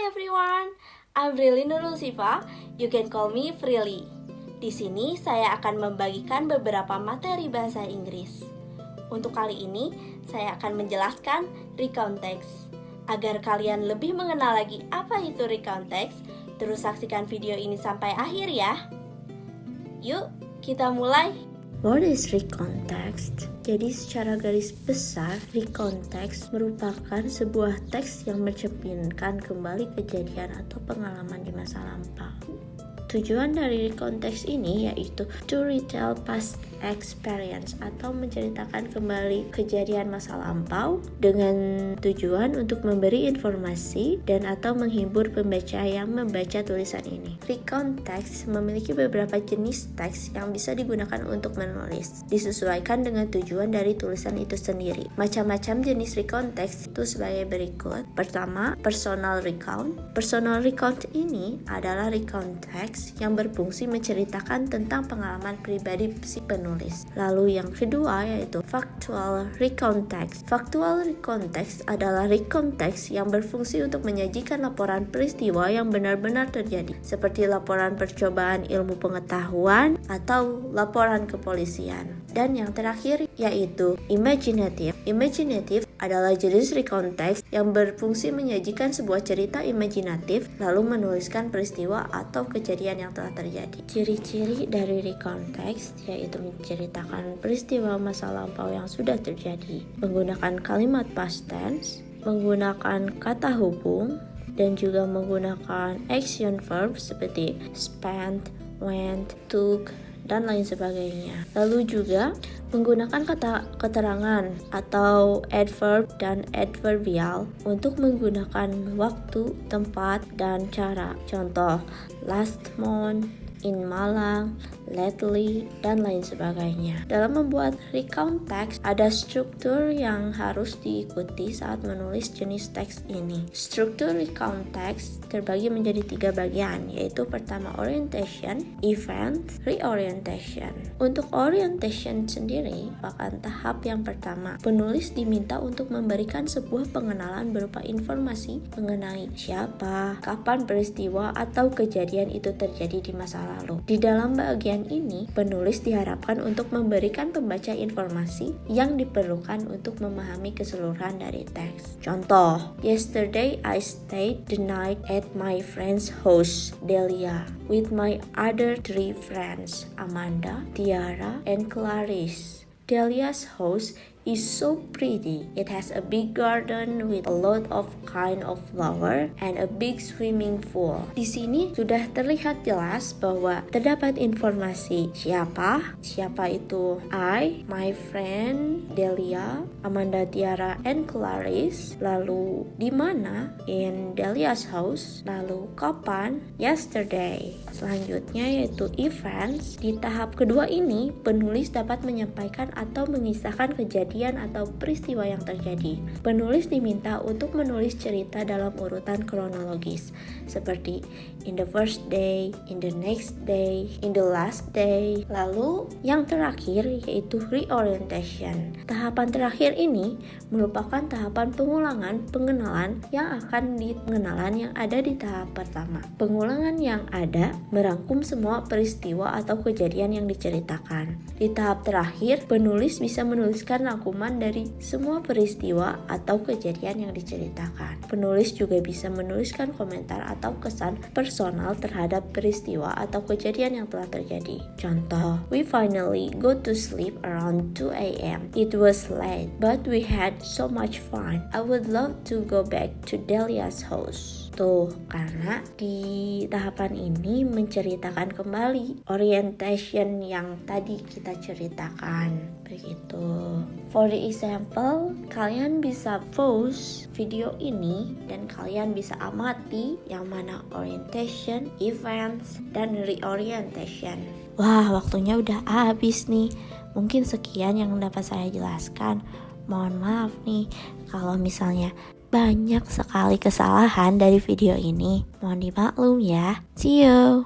everyone, I'm Frilly Nurul Siva. You can call me Frilly. Di sini saya akan membagikan beberapa materi bahasa Inggris. Untuk kali ini, saya akan menjelaskan recount text. Agar kalian lebih mengenal lagi apa itu recount text, terus saksikan video ini sampai akhir ya. Yuk, kita mulai. What is recount text? Jadi secara garis besar, recount text merupakan sebuah teks yang mencerminkan kembali kejadian atau pengalaman di masa lampau. Tujuan dari recount text ini yaitu to retell past experience atau menceritakan kembali kejadian masa lampau dengan tujuan untuk memberi informasi dan atau menghibur pembaca yang membaca tulisan ini. Recount text memiliki beberapa jenis teks yang bisa digunakan untuk menulis, disesuaikan dengan tujuan dari tulisan itu sendiri. Macam-macam jenis recount text itu sebagai berikut. Pertama, personal recount. Personal recount ini adalah recount text yang berfungsi menceritakan tentang pengalaman pribadi si penulis. Lalu yang kedua yaitu factual recount text. Factual recount text adalah recount text yang berfungsi untuk menyajikan laporan peristiwa yang benar-benar terjadi, seperti laporan percobaan ilmu pengetahuan atau laporan kepolisian. Dan yang terakhir yaitu imaginative. Imaginative adalah jenis recount text yang berfungsi menyajikan sebuah cerita imajinatif lalu menuliskan peristiwa atau kejadian yang telah terjadi. Ciri-ciri dari recount text yaitu menceritakan peristiwa masa lampau yang sudah terjadi, menggunakan kalimat past tense, menggunakan kata hubung, dan juga menggunakan action verb seperti spent, went, took, dan lain sebagainya. Lalu juga menggunakan kata keterangan atau adverb dan adverbial untuk menggunakan waktu, tempat, dan cara. Contoh, last month, in Malang, lately, dan lain sebagainya. Dalam membuat recount text, ada struktur yang harus diikuti saat menulis jenis teks ini. Struktur recount text terbagi menjadi 3 bagian, yaitu pertama orientation, event, reorientation. Untuk orientation sendiri merupakan tahap yang pertama. Penulis diminta untuk memberikan sebuah pengenalan berupa informasi mengenai siapa, kapan peristiwa atau kejadian itu terjadi di masa lalu. Di dalam bagian ini, penulis diharapkan untuk memberikan pembaca informasi yang diperlukan untuk memahami keseluruhan dari teks. Contoh, yesterday I stayed the night at my friend's house, Delia, with my other 3 friends, Amanda, Tiara, and Clarice. Delia's house is so pretty. It has a big garden with a lot of kind of flower and a big swimming pool. Di sini sudah terlihat jelas bahwa terdapat informasi siapa itu I, my friend Delia, Amanda, Tiara, and Clarice. Lalu di mana? In Delia's house. Lalu kapan? Yesterday. Selanjutnya yaitu events. Di tahap kedua ini, penulis dapat menyampaikan atau mengisahkan kejadian atau peristiwa yang terjadi. Penulis diminta untuk menulis cerita dalam urutan kronologis, seperti in the first day, in the next day, in the last day. Lalu yang terakhir yaitu reorientation. Tahapan terakhir ini merupakan tahapan pengenalan yang akan pengenalan yang ada di tahap pertama. Pengulangan yang ada merangkum semua peristiwa atau kejadian yang diceritakan. Di tahap terakhir, penulis bisa menuliskan rangkuman dari semua peristiwa atau kejadian yang diceritakan. Penulis juga bisa menuliskan komentar atau kesan personal terhadap peristiwa atau kejadian yang telah terjadi. Contoh, we finally go to sleep around 2 a.m. It was late, but we had so much fun. I would love to go back to Delia's house. Tuh, karena di tahapan ini menceritakan kembali orientation yang tadi kita ceritakan. Begitu. For the example, kalian bisa pause video ini dan kalian bisa amati yang mana orientation, events, dan reorientation. Wah, waktunya udah habis nih. Mungkin sekian yang dapat saya jelaskan. Mohon maaf nih kalau misalnya banyak sekali kesalahan dari video ini. Mohon dimaklum ya. See you.